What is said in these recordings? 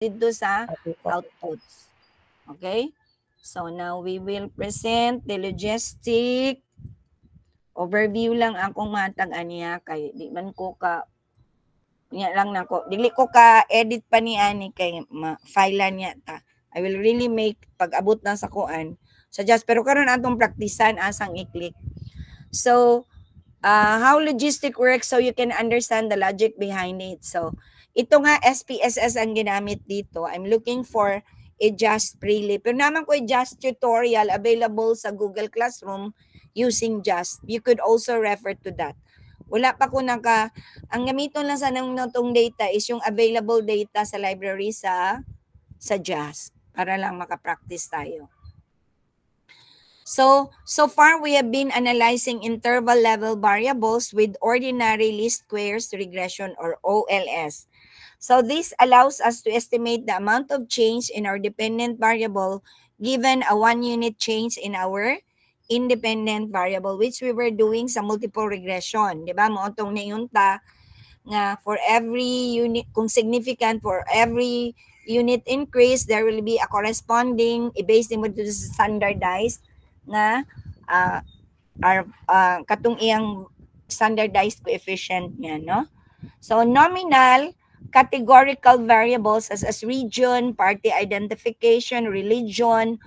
dito sa Okay po. outputs. Okay? So now we will present the logistic overview lang akong matag aniya kay di man ko ka niya lang nako dili ko ka edit pa ni ani kay file niya ta. I will really make pag abot na sa kuan suggest pero karon atong praktisan asang i-click. So how logistic works so you can understand the logic behind it. So ito nga SPSS ang ginamit dito. I'm looking for a Just Prelay. Pero naman ko a Just tutorial available sa Google Classroom using Just. You could also refer to that. Wala pa ko ang gamiton lang sa nitong data is yung available data sa library sa Just para lang makapractice tayo. So far we have been analyzing interval level variables with ordinary least squares regression or OLS. So this allows us to estimate the amount of change in our dependent variable given a 1 unit change in our independent variable, which we were doing sa multiple regression. Diba? Mootong nayunta nga for every unit, kung significant for every unit increase, there will be a corresponding, i-base mo to standardized nga katong iyang standardized coefficient niya, no? So nominal categorical variables as region, party identification, religion,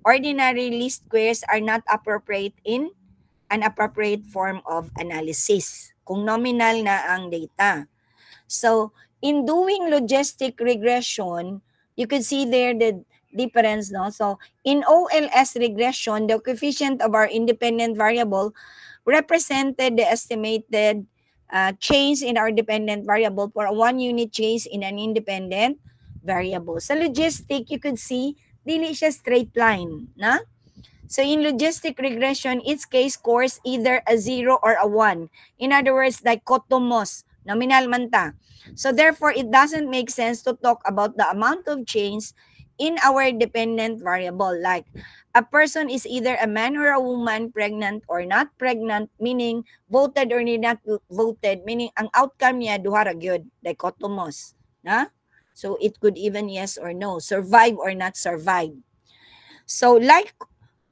ordinary least squares are not appropriate in an appropriate form of analysis kung nominal na ang data. So in doing logistic regression, you could see there the difference, no? So in OLS regression, the coefficient of our independent variable represented the estimated change in our dependent variable for a 1 unit change in an independent variable. Sa logistic, you could see dili siya straight line, na? So in logistic regression, each case scores either a 0 or a 1. In other words, dichotomous, nominal man ta. So therefore, it doesn't make sense to talk about the amount of change in our dependent variable. Like, a person is either a man or a woman, pregnant or not pregnant, meaning voted or not voted, meaning ang outcome niya duha ra gyud, dichotomous, na? So it could even yes or no, survive or not survive. So like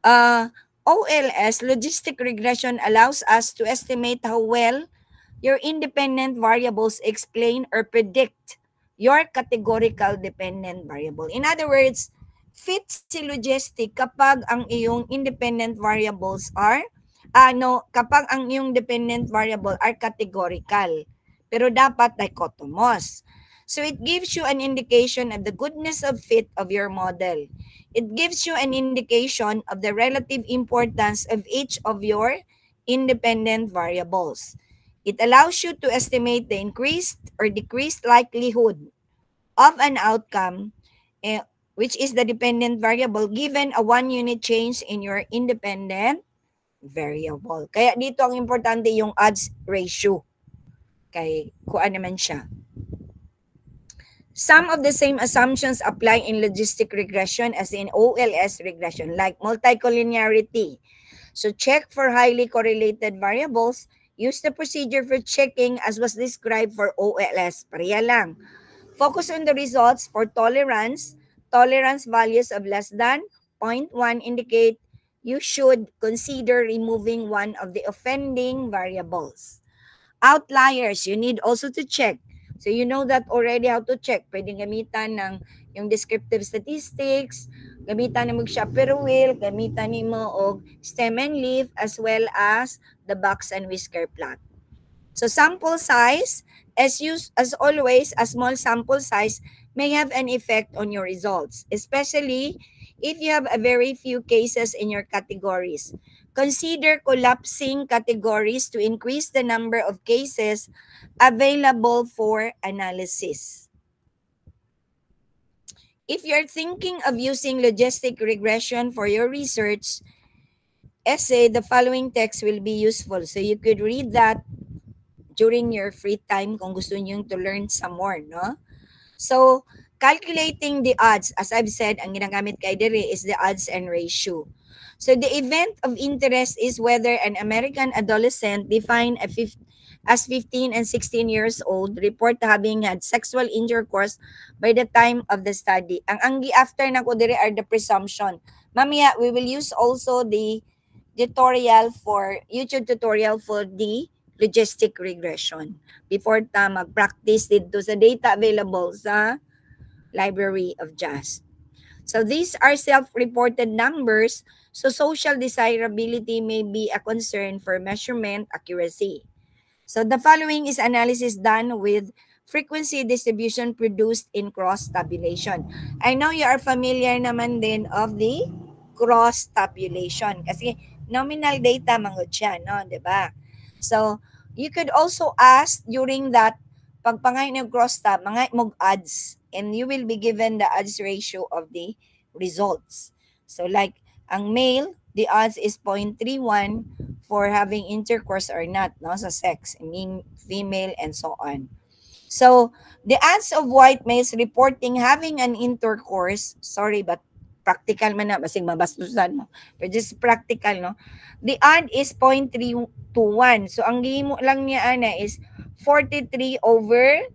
OLS, logistic regression allows us to estimate how well your independent variables explain or predict your categorical dependent variable. In other words, fit si logistic kapag ang iyong independent variables are kapag ang iyong dependent variable are categorical, pero dapat dichotomous. So it gives you an indication of the goodness of fit of your model. It gives you an indication of the relative importance of each of your independent variables. It allows you to estimate the increased or decreased likelihood of an outcome, which is the dependent variable, given a 1 unit change in your independent variable. Kaya dito ang importante yung odds ratio. Kay kuan naman siya. Some of the same assumptions apply in logistic regression as in OLS regression, like multicollinearity. So check for highly correlated variables. Use the procedure for checking as was described for OLS. Pareha lang. Focus on the results for tolerance. Tolerance values of less than 0.1 indicate you should consider removing one of the offending variables. Outliers, you need also to check. So you know that already how to check. Pwedeng gamitan ng yung descriptive statistics, gamitan mo Shapiro wheel, gamitan mo og stem and leaf, as well as the box and whisker plot. So sample size, as always, a small sample size may have an effect on your results, especially if you have a very few cases in your categories. Consider collapsing categories to increase the number of cases available for analysis. If you're thinking of using logistic regression for your research essay, the following text will be useful. So you could read that during your free time kung gusto niyo to learn some more, no? So, calculating the odds, as I've said, ang ginagamit kay diri is the odds and ratio. So the event of interest is whether an American adolescent defined a as 15 and 16 years old report having had sexual intercourse by the time of the study. Ang anggi after na ko dire are the presumption. Mamaya, we will use also the YouTube tutorial for the logistic regression before ta mag-practice dito sa data available sa Library of JASP. So these are self-reported numbers, so social desirability may be a concern for measurement accuracy. So the following is analysis done with frequency distribution produced in cross-tabulation. I know you are familiar naman din of the cross-tabulation kasi nominal data manggod siya, no? Diba? So, you could also ask during that pagpangay ng cross-tab, mga mog odds, and you will be given the odds ratio of the results. So, like, ang male, the odds is 0.31 for having intercourse or not, no, sa sex, female, and so on. So, the odds of white males reporting having an intercourse, sorry, but practical man na, basing mabastusan mo. But just practical, no? The odd is 0.321. So, ang gihimo lang niya, ana, is 43 over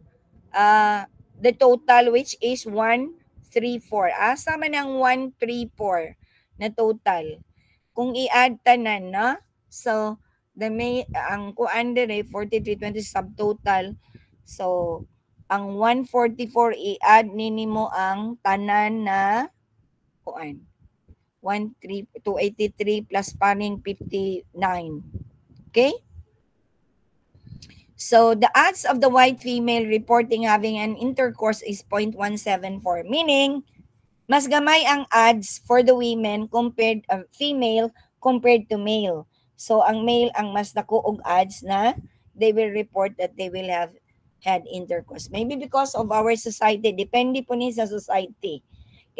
the total, which is 134. Asa man ang 134 na total? Kung i-add tanan, no? So, ang kuan dire 4320 subtotal. So, ang 144 i-add nimo ang tanan na kuan. 283 plus paning 59. Okay? So, the odds of the white female reporting having an intercourse is 0.174, meaning mas gamay ang odds for the women compared female compared to male. So, ang male ang mas dako og odds na they will report that they will have had intercourse. Maybe because of our society, depende po ni sa society.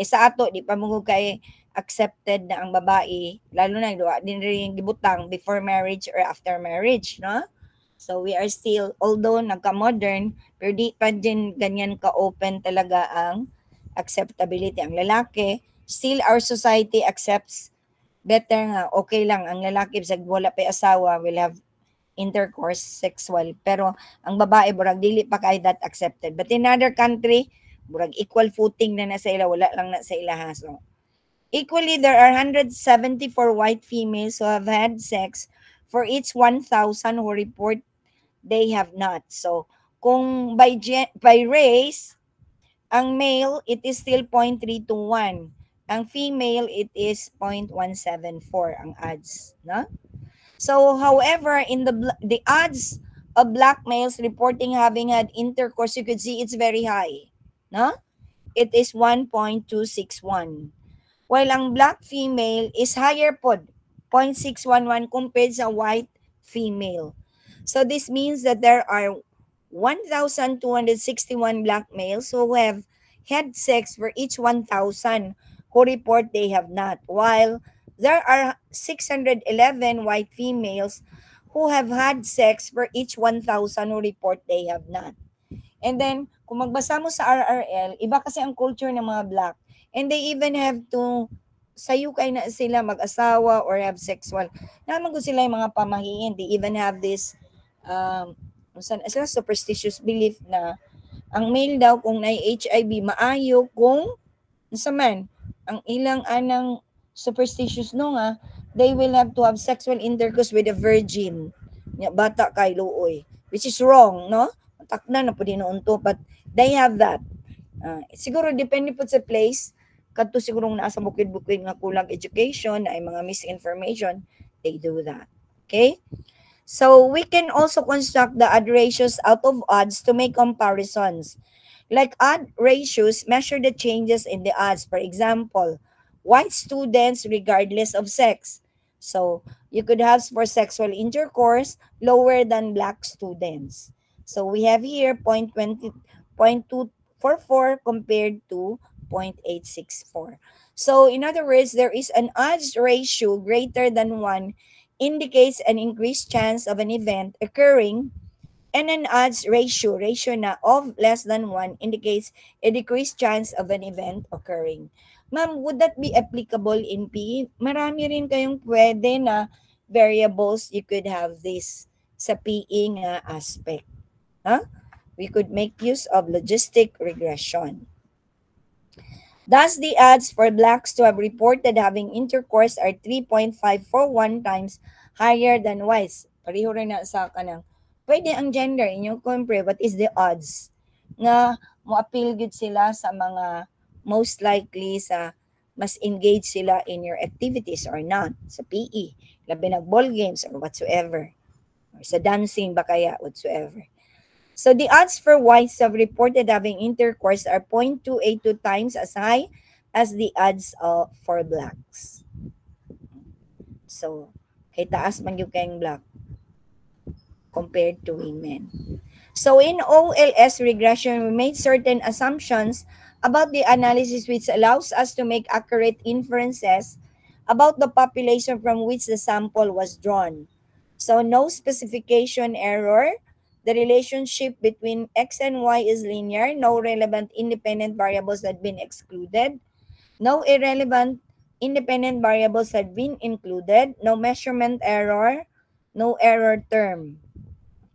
Sa ato, di pa mo kay accepted na ang babae, lalo na din rin gibutang before marriage or after marriage, no? So we are still, although nagka-modern, pero di pa din ganyan ka-open talaga ang acceptability. Ang lalaki, still our society accepts better nga, okay lang, ang lalaki, bisag wala pa asawa, will have intercourse, sexual. Pero ang babae, burag dili pa kay that accepted. But in other country, burag equal footing na sa ila, wala lang na sa ila ha. So, equally, there are 174 white females who have had sex for each 1,000 who report they have not. So, kung by race, ang male, it is still 0.321. Ang female, it is 0.174 ang odds. No? So, however, in the odds of black males reporting having had intercourse, you could see it's very high. No? It is 1.261. While ang black female is higher po, 0.611 compared sa white female. So, this means that there are 1,261 black males who have had sex for each 1,000 who report they have not, while there are 611 white females who have had sex for each 1,000 who report they have not. And then, kung magbasa mo sa RRL, iba kasi ang culture ng mga black. And they even have to, sayo kay na sila mag-asawa or have sexual. Naman ko sila yung mga pamahiin. They even have this superstitious belief na ang male daw kung na HIV, maayo kung nasaman, ang ilang anang superstitious no nga, they will have to have sexual intercourse with a virgin. Bata kay luoy. Which is wrong, no? Takna na po din noon to, but they have that. Siguro depende po sa place, kadto siguro nasa bukid-bukid nga kulang education, ay mga misinformation, they do that. Okay? So, we can also construct the odd ratios out of odds to make comparisons. Like odd ratios, measure the changes in the odds. For example, white students regardless of sex. So, you could have for sexual intercourse lower than black students. So, we have here 0.244 compared to 0.864. So, in other words, there is an odds ratio greater than 1 indicates an increased chance of an event occurring, and an odds ratio na of less than 1 indicates a decreased chance of an event occurring. Ma'am, would that be applicable in PE? Marami rin kayong pwede na variables you could have this sa PE nga aspect. Huh? We could make use of logistic regression. Thus, the odds for blacks to have reported having intercourse are 3.541 times higher than whites. Pareho rin na sa kanang. Pwede ang gender, inyong compare, what is the odds nga mo-appeal gud sila sa mga most likely sa mas engaged sila in your activities or not, sa PE, labi nag ball games or whatsoever, or sa dancing ba kaya, whatsoever. So the odds for whites of reported having intercourse are 0.282 times as high as the odds for blacks. So, kay taas man yung kayong black compared to women. So in OLS regression, we made certain assumptions about the analysis which allows us to make accurate inferences about the population from which the sample was drawn. So no specification error. The relationship between X and Y is linear. No relevant independent variables had been excluded. No irrelevant independent variables had been included. No measurement error. No error term.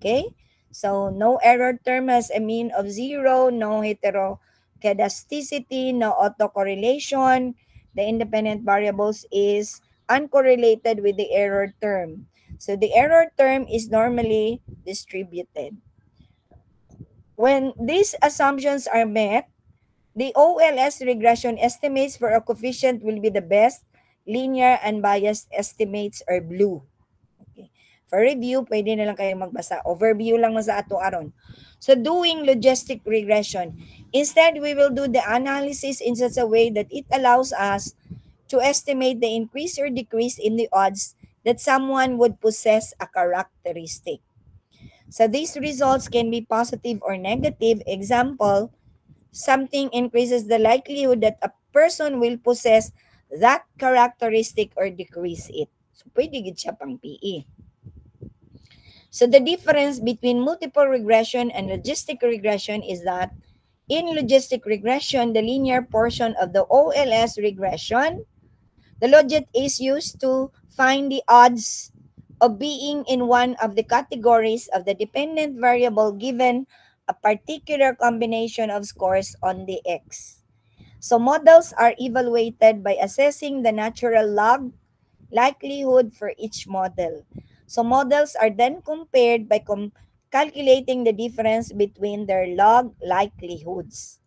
Okay? So, no error term has a mean of 0. No heteroscedasticity. No autocorrelation. The independent variables is uncorrelated with the error term. So the error term is normally distributed. When these assumptions are met, the OLS regression estimates for a coefficient will be the best. Linear and biased estimates are blue. Okay. For review, pwede na lang kayo magbasa. Overview lang sa ato aron. So doing logistic regression, instead we will do the analysis in such a way that it allows us to estimate the increase or decrease in the odds that someone would possess a characteristic. So these results can be positive or negative. Example, something increases the likelihood that a person will possess that characteristic or decrease it. So pwede gid siya pang PE. So the difference between multiple regression and logistic regression is that in logistic regression, the linear portion of the OLS regression, the logit is used to find the odds of being in one of the categories of the dependent variable given a particular combination of scores on the X. So models are evaluated by assessing the natural log likelihood for each model. So models are then compared by calculating the difference between their log likelihoods.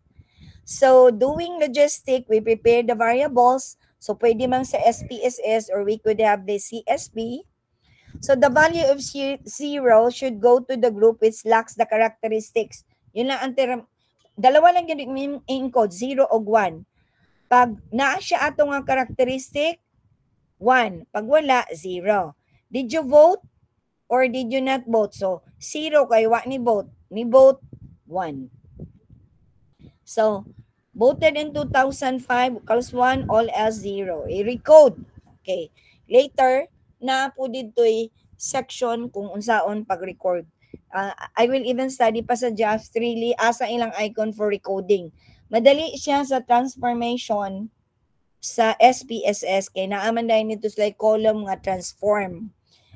So doing logistic, we prepare the variables. So pwede man sa SPSS or we could have the CSP. So the value of 0 should go to the group which lacks the characteristics. Yun lang ang term. Dalawa lang yung encode, 0 o 1. Pag naa siya ato nga characteristic, 1. Pag wala, 0. Did you vote or did you not vote? So, 0 kay wa ni vote. Ni vote, 1. So, voted in 2005, equals 1, all else 0. I-recode. Okay. Later, na po dito'y section kung unsaon pag-record. I will even study pa sa Just really asa ilang icon for recoding. Madali siya sa transformation sa SPSS kay naaman dahil nito like column nga transform.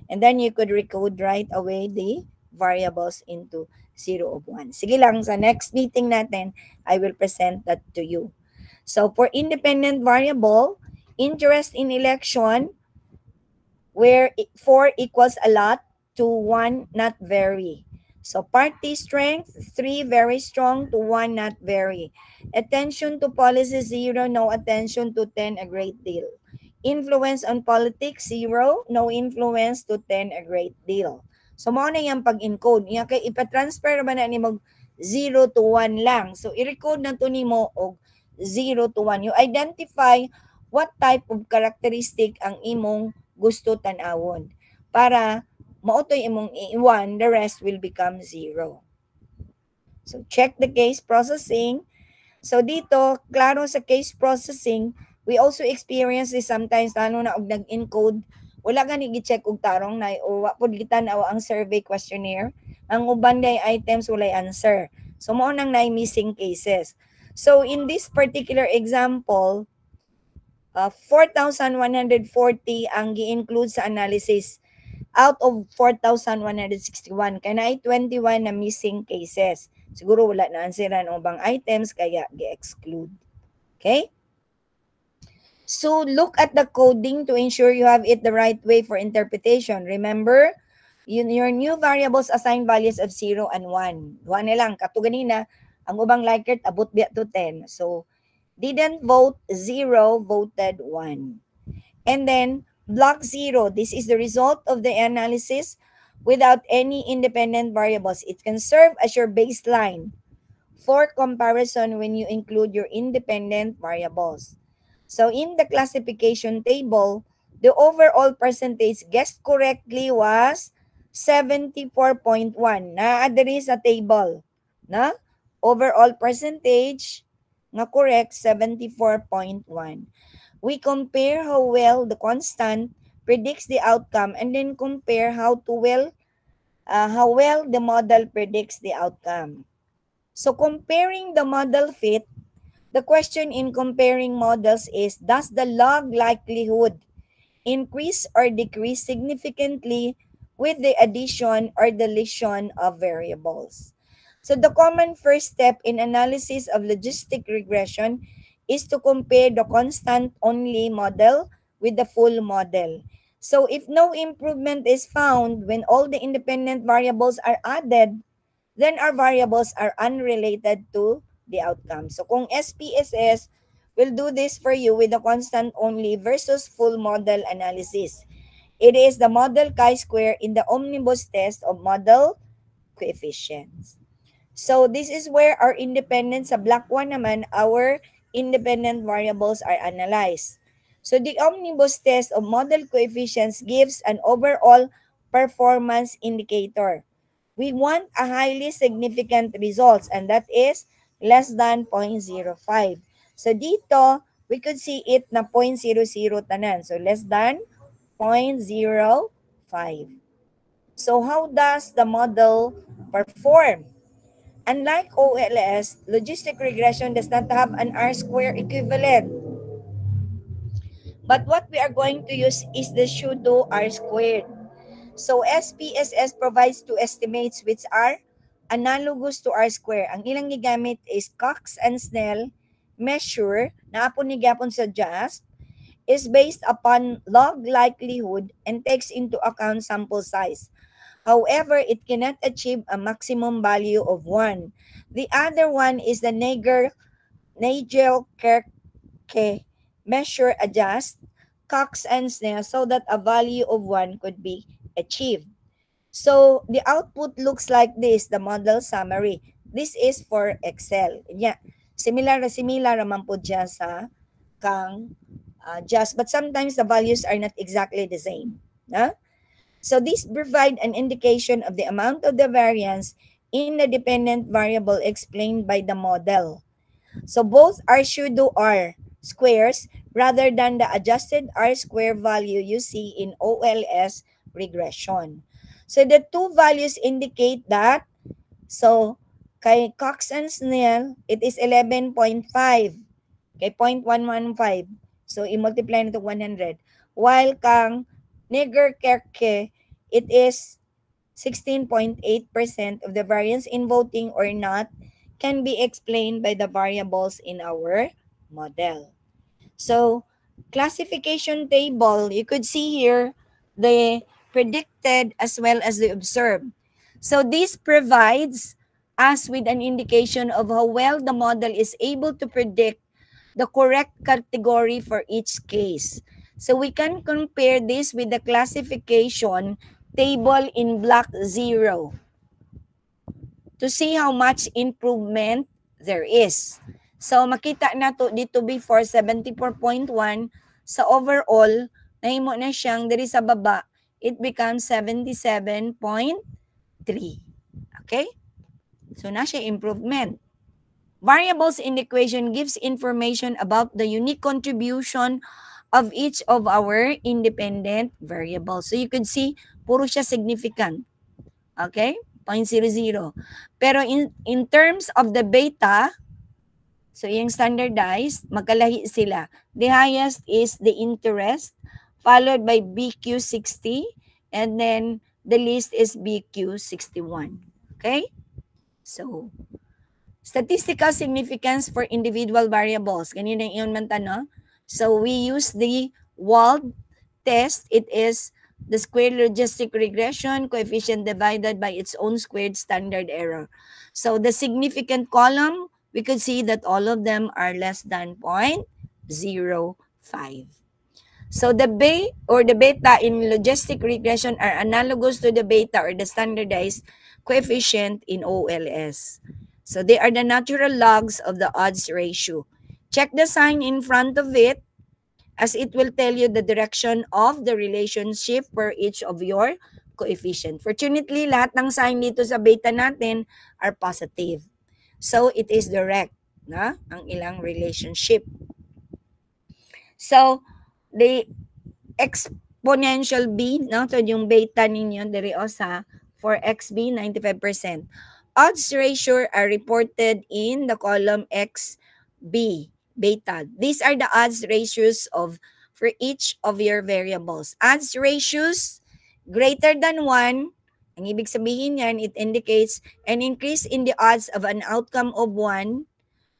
And then you could recode right away the variables into 0 of 1. Sige lang, sa next meeting natin, I will present that to you. So for independent variable, interest in election, where 4 equals a lot to 1 not very. So party strength, 3 very strong to 1 not very. Attention to policy, 0. No attention to 10, a great deal. Influence on politics, 0. No influence to 10, a great deal. So mao na yung pag-encode. Iya kay ipa-transfer ba na ni mag 0 to 1 lang. So i-record na to nimo og 0 to 1. You identify what type of characteristic ang imong gusto tan-awon para mautoy imong i1, the rest will become 0. So check the case processing. So dito, klaro sa case processing, we also experience this sometimes lalo na og nag-encode, wala gani gi-check og tarong na o wa pud gitan-aw ang survey questionnaire. Ang uban day items walay answer. So mao nang nay missing cases. So in this particular example, 4,140 ang gi-include sa analysis. out of 4,161. Kaya na ay 21 na missing cases. Siguro wala na answeran o bang items, kaya gi-exclude. Okay? So, look at the coding to ensure you have it the right way for interpretation. Remember, your new variables assign values of 0 and 1. 1 na lang. Kato ganina, ang ubang Likert, abot biya to 10. So, didn't vote 0, voted 1. And then, block 0. This is the result of the analysis without any independent variables. It can serve as your baseline for comparison when you include your independent variables. So in the classification table, the overall percentage guessed correctly was 74.1. Naadiri sa table, na? Overall percentage nga correct 74.1. We compare how well the constant predicts the outcome and then compare how well the model predicts the outcome. So comparing the model fit, the question in comparing models is, does the log likelihood increase or decrease significantly with the addition or deletion of variables? So the common first step in analysis of logistic regression is to compare the constant-only model with the full model. So if no improvement is found when all the independent variables are added, then our variables are unrelated to the outcome. So kung SPSS will do this for you with the constant only versus full model analysis. It is the model chi-square in the omnibus test of model coefficients. So this is where our independent, sa block 1 naman, our independent variables are analyzed. So the omnibus test of model coefficients gives an overall performance indicator. We want a highly significant results, and that is less than 0.05. So dito, we could see it na 0.00 tanan. So less than 0.05. So how does the model perform? Unlike OLS, logistic regression does not have an R-square equivalent. But what we are going to use is the pseudo R-squared. So SPSS provides two estimates which are analogous to R-square. Ang ilang gigamit is Cox and Snell measure na apon ni gapon sa JASP is based upon log likelihood and takes into account sample size. However, it cannot achieve a maximum value of 1. The other one is the Nagel-Kerke measure adjust Cox and Snell so that a value of 1 could be achieved. So, the output looks like this, the model summary. This is for Excel. Yeah. Similar naman po dyan sa kang just, but sometimes the values are not exactly the same. Huh? So, these provide an indication of the amount of the variance in the dependent variable explained by the model. So, both are pseudo R squares rather than the adjusted R square value you see in OLS regression. So the two values indicate that, so kay Cox and Snell, it is 11.5. Kay 0.115. So i-multiply nito 100. While kang Nagel-Kerke, it is 16.8% of the variance in voting or not can be explained by the variables in our model. So, classification table, you could see here the predicted as well as the observed. So, this provides us with an indication of how well the model is able to predict the correct category for each case. So, we can compare this with the classification table in block 0 to see how much improvement there is. So, makita na to dito before 74.1 sa overall, nahimo na siyang diri sa baba, it becomes 77.3. Okay? So, na siya improvement. Variables in the equation gives information about the unique contribution of each of our independent variables. So, you could see, puro siya significant. Okay? 0.00. Pero in terms of the beta, so yung standardized, magkalahi sila. The highest is the interest, followed by BQ60, And then the list is BQ61. Okay? So, statistical significance for individual variables. Kanina yun man no? So, we use the Wald test. It is the squared logistic regression coefficient divided by its own squared standard error. So, the significant column, we could see that all of them are less than 0.05. So the beta in logistic regression are analogous to the beta or the standardized coefficient in OLS. So they are the natural logs of the odds ratio. Check the sign in front of it as it will tell you the direction of the relationship for each of your coefficient. Fortunately, lahat ng sign dito sa beta natin are positive. So it is direct na ang ilang relationship. So the exponential B, no? So yung beta ninyo diri sa for XB 95%. Odds ratio are reported in the column XB beta. These are the odds ratios of for each of your variables. Odds ratios greater than 1, ang ibig sabihin yan, it indicates an increase in the odds of an outcome of 1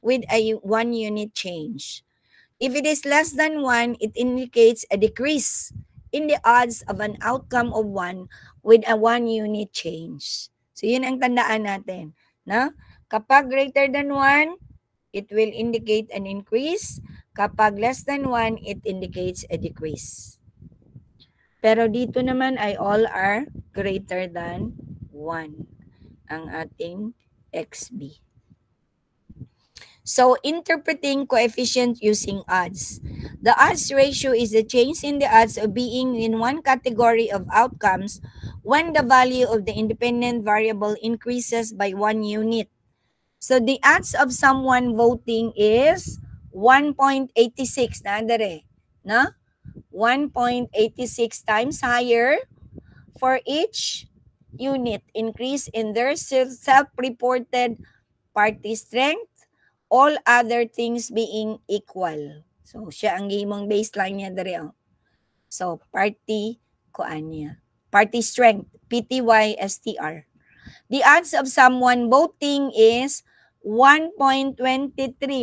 with a 1 unit change. If it is less than 1, it indicates a decrease in the odds of an outcome of 1 with a 1 unit change. So, yun ang tandaan natin. No? Kapag greater than 1, it will indicate an increase. Kapag less than 1, it indicates a decrease. Pero dito naman ay all are greater than 1 ang ating XB. So, interpreting coefficient using odds. The odds ratio is the change in the odds of being in one category of outcomes when the value of the independent variable increases by 1 unit. So, the odds of someone voting is 1.86. Nandere, no? 1.86 times higher for each unit increase in their self-reported party strength, all other things being equal. So, siya ang gimong baseline niya dari. So, party kuan niya. Party strength, PTY-STR. The odds of someone voting is 1.23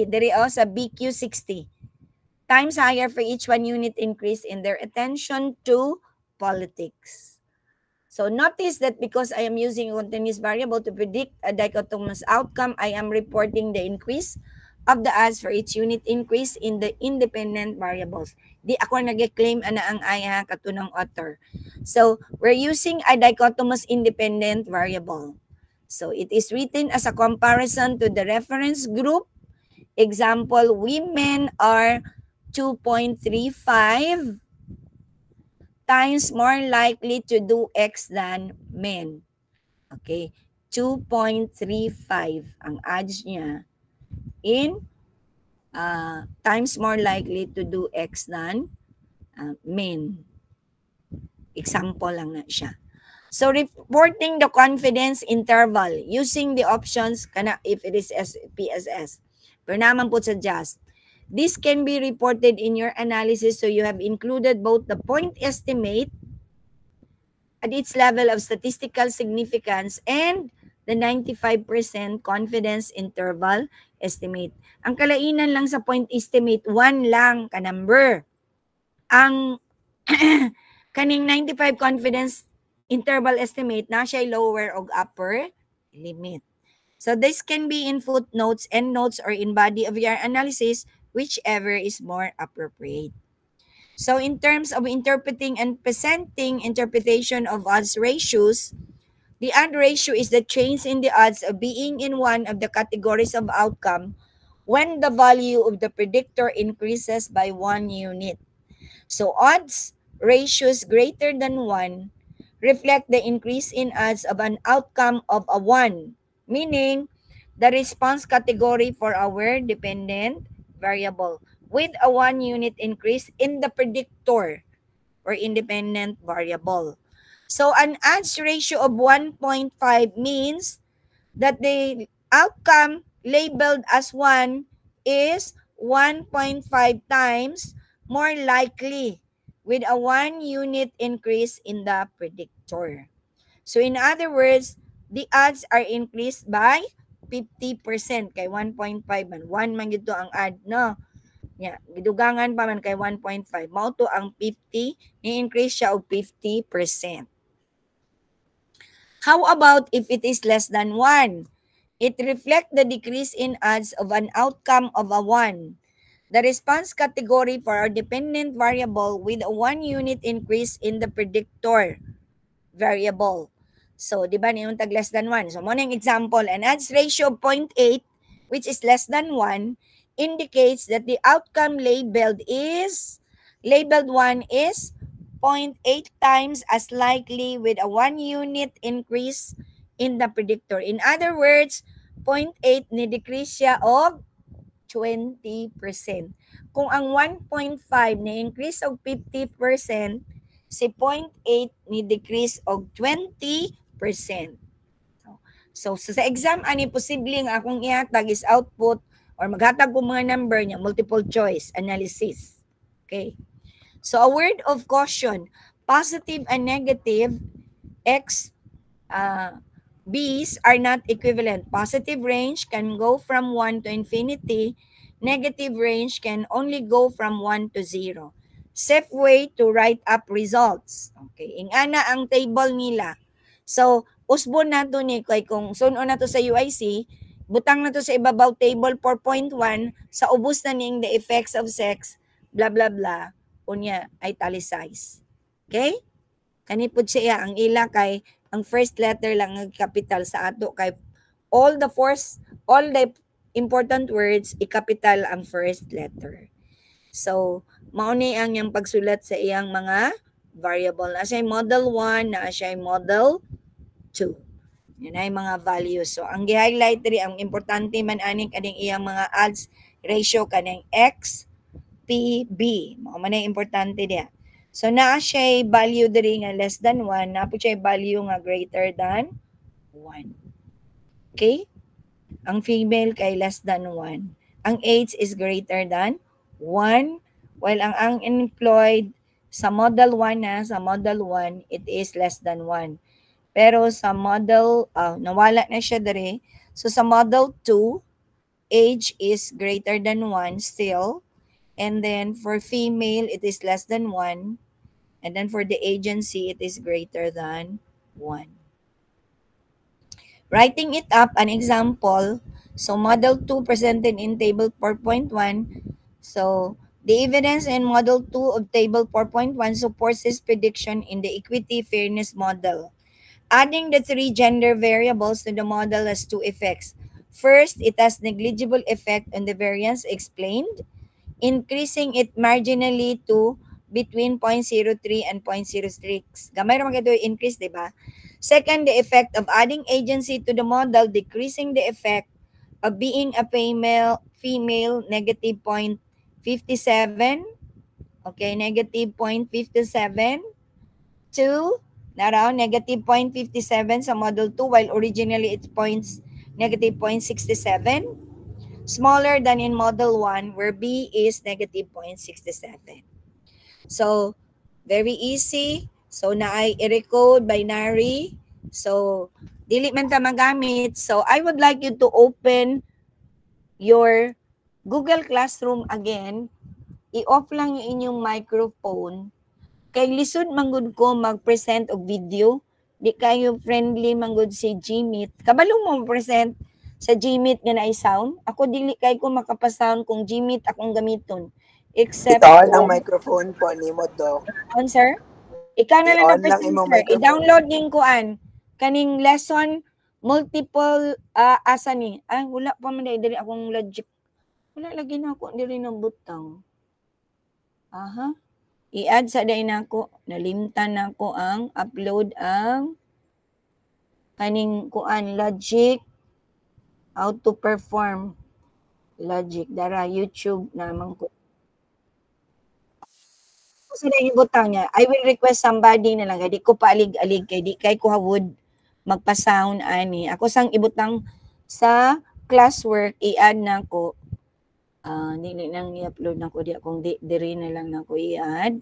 dari sa BQ60 times higher for each 1 unit increase in their attention to politics. So notice that because I am using a continuous variable to predict a dichotomous outcome, I am reporting the increase of the odds for each unit increase in the independent variables. Di ako nag-claim ana ang aya katunang author. So we're using a dichotomous independent variable. So it is written as a comparison to the reference group. Example, women are 2.35 times more likely to do X than men. Okay, 2.35 ang odds niya in times more likely to do X than men. Example lang na siya. So, reporting the confidence interval using the options kana if it is PSS. Pero naman po sa just. This can be reported in your analysis so you have included both the point estimate at its level of statistical significance and the 95% confidence interval estimate. Ang kalainan lang sa point estimate, 1 lang ka number. Ang kaning 95 confidence interval estimate na siya lower o upper limit. So this can be in footnotes, endnotes, or in body of your analysis, whichever is more appropriate. So in terms of interpreting and presenting interpretation of odds ratios, the odd ratio is the change in the odds of being in one of the categories of outcome when the value of the predictor increases by 1 unit. So odds ratios greater than 1 reflect the increase in odds of an outcome of a 1, meaning the response category for our dependent variable with a 1 unit increase in the predictor or independent variable. So an odds ratio of 1.5 means that the outcome labeled as 1 is 1.5 times more likely with a 1 unit increase in the predictor. So in other words, the odds are increased by 50% kay 1.5 man. 1 man gito ang add, no? Yeah, gidugangan pa man kay 1.5. Mao to ang 50, ni-increase siya og 50%. How about if it is less than 1? It reflects the decrease in odds of an outcome of a 1. The response category for our dependent variable with a 1 unit increase in the predictor variable. So, di ba niyon tag less than 1? So, mo ng example, an odds ratio of 0.8, which is less than 1, indicates that the outcome labeled 1 is 0.8 times as likely with a 1 unit increase in the predictor. In other words, 0.8 ni-decrease siya of 20%. Kung ang 1.5 ni-increase og 50%, si 0.8 ni-decrease og 20%. So sa exam, ani posibleng akong ihatag is output or maghatag ko mga number niya, multiple choice analysis. Okay. So a word of caution, positive and negative X B's are not equivalent. Positive range can go from 1 to infinity. Negative range can only go from 1 to 0. Safe way to write up results. Okay. Ingana ang table nila. So, usbon na to ni kay kung sunon na to sa UIC, butang na to sa ibabaw table 4.1, sa ubos na ning the effects of sex, blah blah blah, unya italicize. Okay? Kanipod siya ang ila kay ang first letter lang ng capital sa ato kay all the important words i-capital ang first letter. So, mao ni ang yang pagsulat sa iyang mga variable. Na siya model 1, na siya model 2. Yan ay mga values. So, ang gi-highlight diri ang importante man aning kaning iyang mga odds ratio kaning X, P, B. Mao man ay importante diya. So, naa siya value diri nga less than 1, na po siya value nga greater than 1. Okay? Ang female kay less than 1. Ang age is greater than 1. While ang unemployed sa model 1 sa model 1, it is less than 1. Pero sa model, nawala na siya diri. So sa model 2, age is greater than 1 still. And then for female, it is less than 1. And then for the agency, it is greater than 1. Writing it up, an example. So model 2 presented in table 4.1. So the evidence in model 2 of table 4.1 supports this prediction in the equity fairness model. Adding the 3 gender variables to the model has 2 effects. First, it has negligible effect on the variance explained, increasing it marginally to between 0.03 and 0.06. Gamay naman ito yung increase, di ba? Second, the effect of adding agency to the model, decreasing the effect of being a female negative 0.57. Okay, negative 0.57 to around negative 0.57 sa model 2 while originally it's negative 0.67. Smaller than in model 1 where B is negative 0.67. So, very easy. So, naay i-recode binary. So, dili man ta magamit. So, I would like you to open your Google Classroom again. I-off lang yung inyong microphone. Kay lisod manggod ko mag-present og video. Di kayo friendly manggod si Gmeet. Kabalo mo present sa Gmeet nga na sound. Ako dili kay ko makapasound kung Gmeet akong gamiton. Except ito ang microphone po ni mo do. On sir? Ikaw na lang lang imong sir. microphone. I-download ning kuan kaning lesson multiple asa ni. Ay wala pa man diri akong logic. Wala lagi na ako diri ng butang. Aha. I-add sa day nako, nalimtan nako ang upload ang kaning kuan logic how to perform logic dara YouTube namang ko. Sa day butang niya, I will request somebody na lang di ko paalig-alig kay di kay ko hawod magpa-sound ani. Ako sang ibutang sa classwork i-add nako. Dili nang i-upload nako di akong diri na lang nako i-add.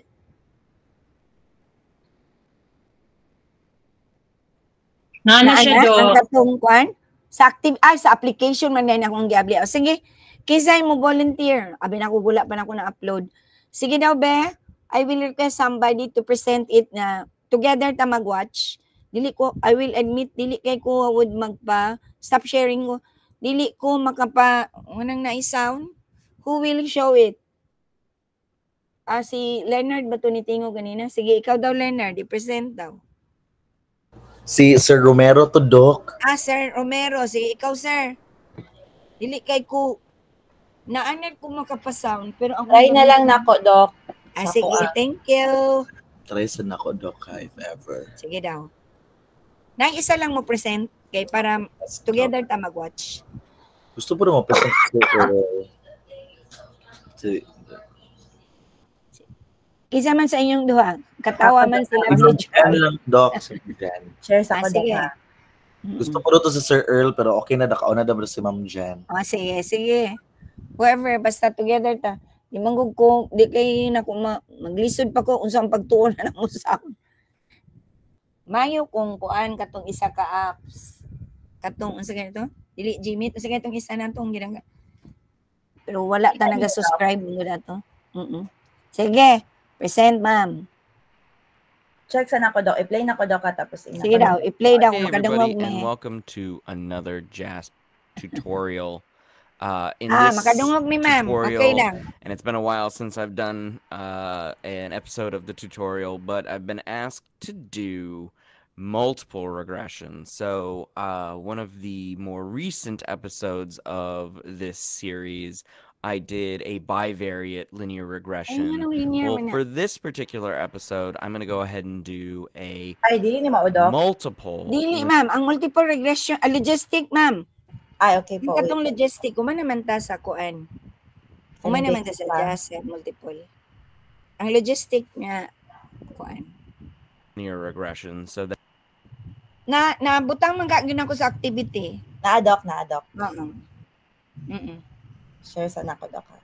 Na Na siya, ana ang Dok. katong kwan sa sa application man din akong giabli. O sige, kisay mo volunteer. Abi na ako gula pa na ako na upload. Sige daw be, I will request somebody to present it na together ta mag-watch. Dili ko, I will admit, dili kay ko would magpa stop sharing ko. Dili ko makapa unang na-sound. Who will show it? Si Leonard ba to ni Tingo ganina? Sige, ikaw daw Leonard, i-present daw. Si Sir Romero to, Doc. Sir Romero, sige ikaw sir. Dili kay ko naanad ko makapasound pero ako Try na lang nako, Doc. sige, thank you. Try sa nako, Doc, if ever. Sige daw. Nang isa lang mo present kay para together ta mag-watch. Gusto po na ma-present Kisa man sa inyong duha, katawa man sila video. Jen lang, Doc. Jen. Share sa ko, Doc. Sige. Ha? Gusto ko rin to sa Sir Earl, pero okay na, nakauna na ba si Ma'am Jen? Sige, sige. Whoever, basta together ta. Di manggug ko, di kay na ko maglisod pa ko unsang pagtuon na ng usap. Mayo kung kuan katong isa ka apps. Katong unsa ganito? Dili Gmeet, unsa ganitong isa na tong ginang. Pero wala ta naga-subscribe mo dato. Sige, present ma'am. Check sa nako, Doc. I-play nako, Doc, tapos Sige daw, i-play daw Hey makadungog everybody, and me. welcome to another JASP tutorial. In Makadungog mi ma'am. Okay lang. and it's been a while since I've done an episode of the tutorial, but I've been asked to do multiple regressions. So one of the more recent episodes of this series, I did a bivariate linear regression. Well, for this particular episode, I'm going to go ahead and do a Ay, dili ni mao, Doc. multiple. Dili ma'am, ang multiple regression, logistic ma'am. Ay, okay po. Yung katong logistic, kuman naman ta sa kuan. Kuman naman ta sa just multiple. Ang logistic nga kuan. Linear regression. So that Na butang man ka ko sa activity. Na-Doc. Oo. Share sa nako, Doc. Ha?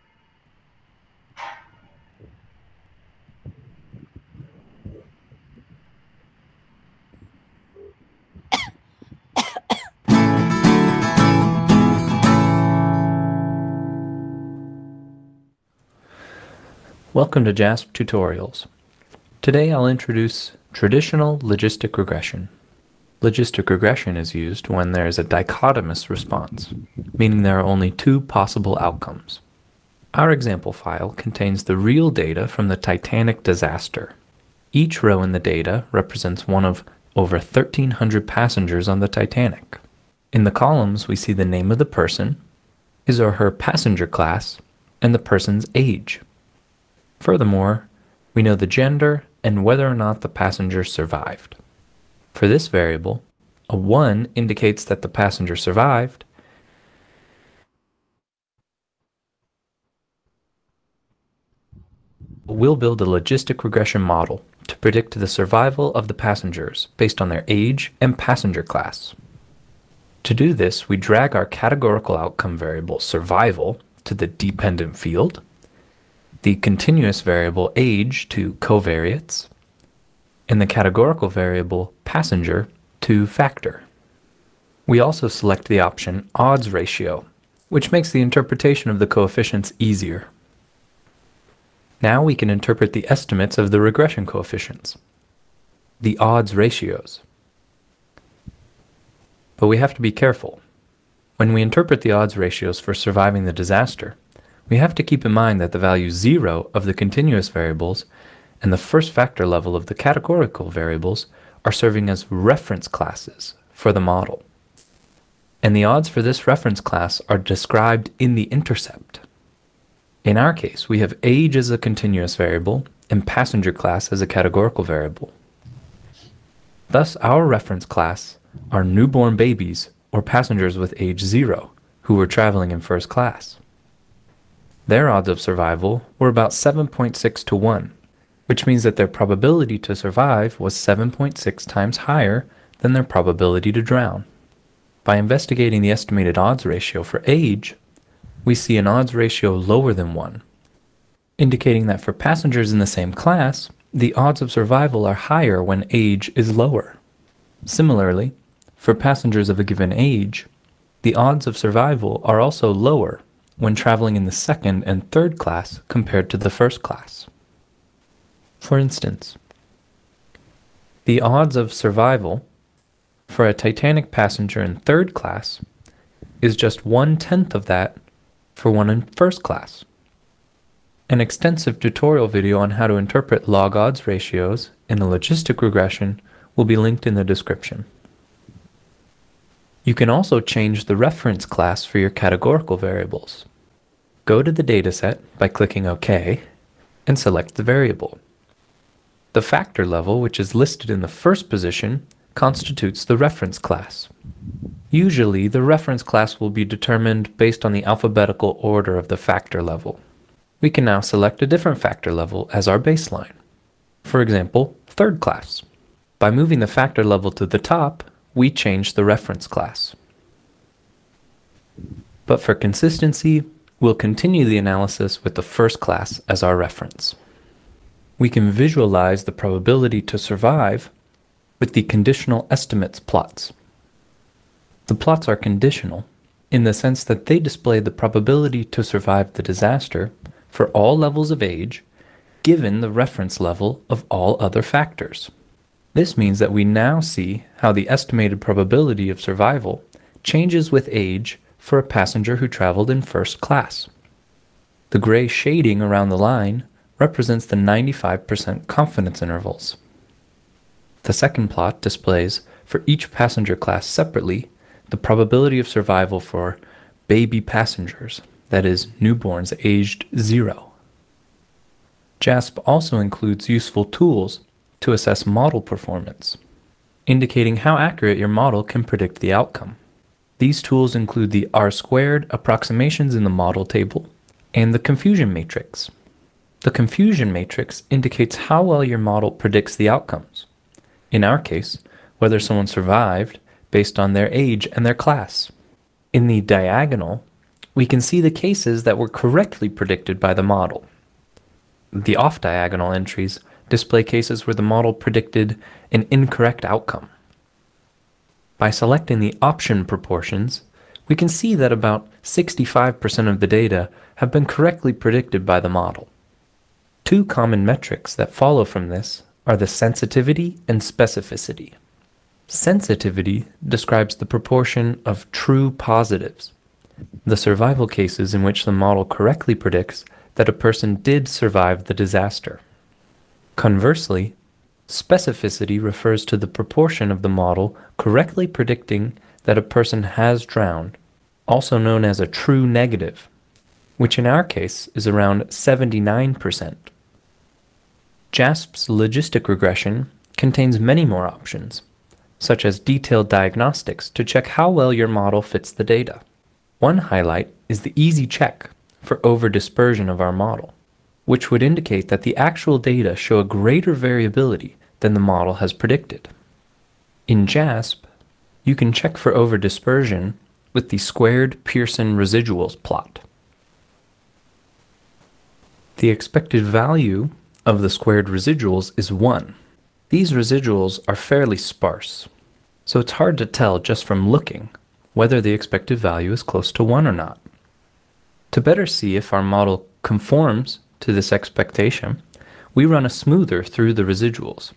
Welcome to JASP Tutorials. Today I'll introduce traditional logistic regression. Logistic regression is used when there is a dichotomous response, meaning there are only two possible outcomes. Our example file contains the real data from the Titanic disaster. Each row in the data represents one of over 1,300 passengers on the Titanic. In the columns, we see the name of the person, his or her passenger class, and the person's age. Furthermore, we know the gender and whether or not the passenger survived. For this variable, a 1 indicates that the passenger survived, we'll build a logistic regression model to predict the survival of the passengers based on their age and passenger class. To do this, we drag our categorical outcome variable survival to the dependent field, the continuous variable age to covariates, and the categorical variable passenger to factor. We also select the option odds ratio, which makes the interpretation of the coefficients easier. Now we can interpret the estimates of the regression coefficients, the odds ratios. But we have to be careful. When we interpret the odds ratios for surviving the disaster, we have to keep in mind that the value 0 of the continuous variables and the first factor level of the categorical variables are serving as reference classes for the model. And the odds for this reference class are described in the intercept. In our case, we have age as a continuous variable and passenger class as a categorical variable. Thus, our reference class are newborn babies or passengers with age 0 who were traveling in first class. Their odds of survival were about 7.6 to 1, which means that their probability to survive was 7.6 times higher than their probability to drown. By investigating the estimated odds ratio for age, we see an odds ratio lower than 1, indicating that for passengers in the same class, the odds of survival are higher when age is lower. Similarly, for passengers of a given age, the odds of survival are also lower when traveling in the second and third class compared to the first class. For instance, the odds of survival for a Titanic passenger in third class is just 1/10 of that for one in first class. An extensive tutorial video on how to interpret log odds ratios in a logistic regression will be linked in the description. You can also change the reference class for your categorical variables. Go to the dataset by clicking OK and select the variable. The factor level, which is listed in the first position, constitutes the reference class. Usually, the reference class will be determined based on the alphabetical order of the factor level. We can now select a different factor level as our baseline. For example, third class. By moving the factor level to the top, we change the reference class. But for consistency, we'll continue the analysis with the first class as our reference. We can visualize the probability to survive with the conditional estimates plots. The plots are conditional in the sense that they display the probability to survive the disaster for all levels of age given the reference level of all other factors. This means that we now see how the estimated probability of survival changes with age for a passenger who traveled in first class. The gray shading around the line represents the 95% confidence intervals. The second plot displays, for each passenger class separately, the probability of survival for baby passengers, that is, newborns aged 0. JASP also includes useful tools to assess model performance, indicating how accurate your model can predict the outcome. These tools include the R-squared approximations in the model table and the confusion matrix. The confusion matrix indicates how well your model predicts the outcomes. In our case, whether someone survived based on their age and their class. In the diagonal, we can see the cases that were correctly predicted by the model. The off-diagonal entries display cases where the model predicted an incorrect outcome. By selecting the option proportions, we can see that about 65% of the data have been correctly predicted by the model. Two common metrics that follow from this are the sensitivity and specificity. Sensitivity describes the proportion of true positives, the survival cases in which the model correctly predicts that a person did survive the disaster. Conversely, specificity refers to the proportion of the model correctly predicting that a person has drowned, also known as a true negative, which in our case is around 79%. JASP's logistic regression contains many more options, such as detailed diagnostics to check how well your model fits the data. One highlight is the easy check for over-dispersion of our model, which would indicate that the actual data show a greater variability than the model has predicted. In JASP, you can check for over-dispersion with the squared Pearson residuals plot. The expected value of the squared residuals is 1. These residuals are fairly sparse, so it's hard to tell just from looking whether the expected value is close to 1 or not. To better see if our model conforms to this expectation, we run a smoother through the residuals,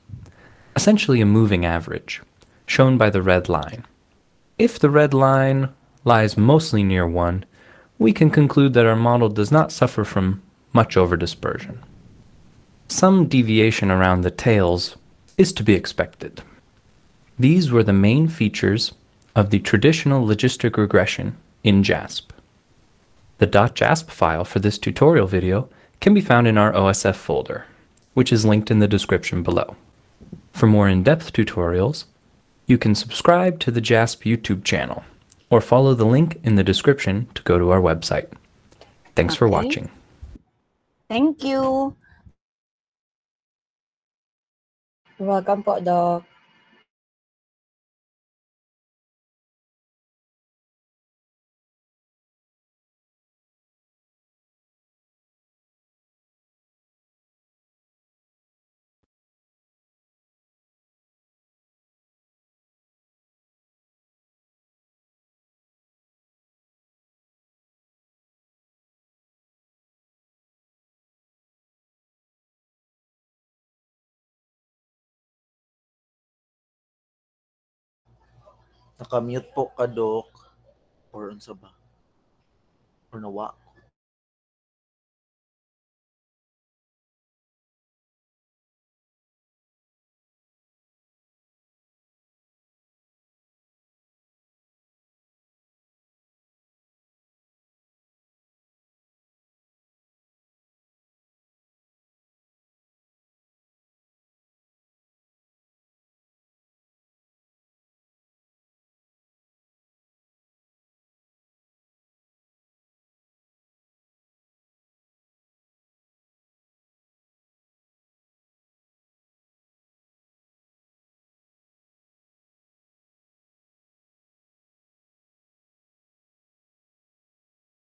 essentially a moving average, shown by the red line. If the red line lies mostly near 1, we can conclude that our model does not suffer from much over-dispersion. Some deviation around the tails is to be expected. These were the main features of the traditional logistic regression in JASP. The .jasp file for this tutorial video can be found in our OSF folder, which is linked in the description below. For more in-depth tutorials, you can subscribe to the JASP YouTube channel or follow the link in the description to go to our website. Thanks for watching. Thank you. Welcome po, Doc. Nakamute po ka, Doc. Or unsa ba? Or nawa?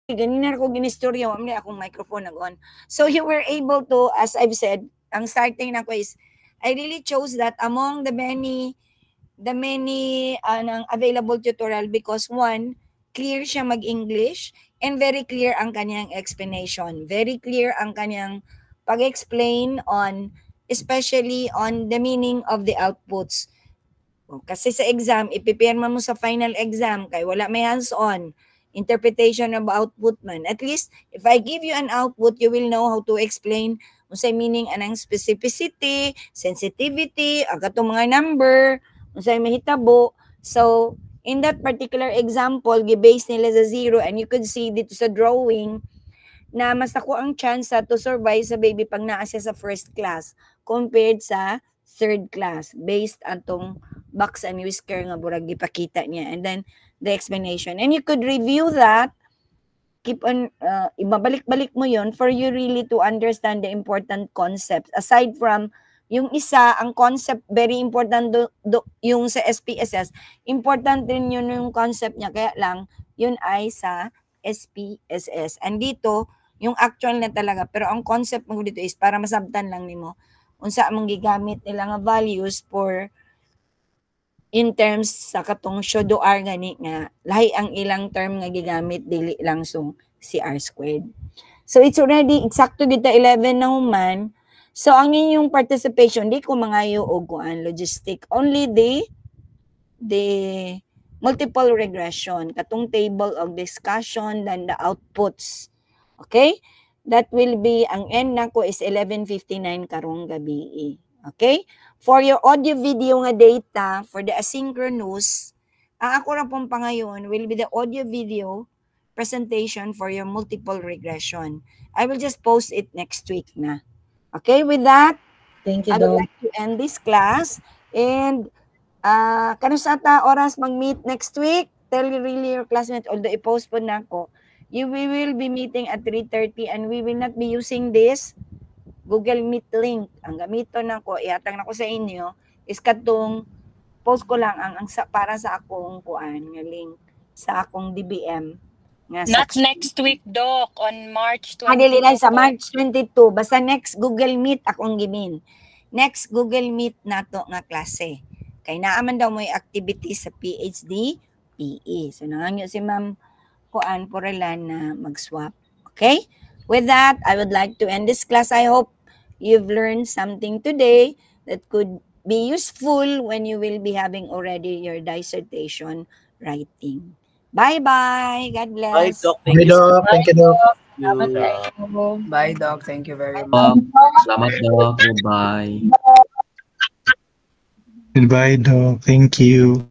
Ganina ko ginistorya, mamli akong microphone nag-on. So you were able to, as I've said, ang starting na ko is, I really chose that among the many ng available tutorial because one, clear siya mag-English and very clear ang kanyang explanation. Very clear ang kanyang pag-explain on, especially on the meaning of the outputs. Kasi sa exam, ipipirma mo sa final exam, kay wala may hands-on. Interpretation of output man. At least, if I give you an output, you will know how to explain unsay meaning anang specificity, sensitivity, agatong mga number, unsay mahitabo. So, in that particular example, gi-base nila sa 0 and you could see dito sa drawing na mas ako ang chance to survive sa baby pag naa siya sa first class compared sa third class based atong box and whisker nga burag gipakita niya. And then, the explanation. And you could review that, keep on, ibabalik-balik mo yon for you really to understand the important concepts. Aside from, yung isa, ang concept, very important yung sa SPSS, important din yun yung concept niya, kaya lang, yun ay sa SPSS. And dito, yung actual na talaga, pero ang concept mo dito is para masabtan lang nimo unsa among gigamit nila nga values for in terms sa katong shodoar gani nga lahi ang ilang term nga gigamit dili lang so CR squared. So it's already eksakto dito 11 na human. So ang inyong participation di ko mangayo og kuan logistic, only the multiple regression katong table of discussion then the outputs. Okay? That will be ang end nako is 11:59 karong gabi. Okay? For your audio video nga data, for the asynchronous, ang ako ra pong pangayon will be the audio video presentation for your multiple regression. I will just post it next week na. Okay, with that, Thank you, I would Dog. like to end this class. And kano sa ata oras mag-meet next week? Tell really your classmates, although i-post po na ako, we will be meeting at 3:30 and we will not be using this Google Meet link. Ang gamito na ko, ihatag na ko sa inyo, is katong post ko lang ang para sa akong kuan nga link sa akong DBM. Nga Not section. next week, Doc. On March 22. Dili lang sa March 22. Basta next Google Meet akong gimin. Next Google Meet nato nga klase. Kay naaman daw may activity sa PhD, PE. So nangangyo si Ma'am Kuan Porelan na mag-swap. Okay? With that, I would like to end this class. I hope you've learned something today that could be useful when you will be having already your dissertation writing. Bye-bye. God bless. Bye, Doc. Bye, Doc. Thank you, Doc. Bye, Doc. Thank you very much. Salamat, Doc. Bye. Goodbye, Doc. Thank you.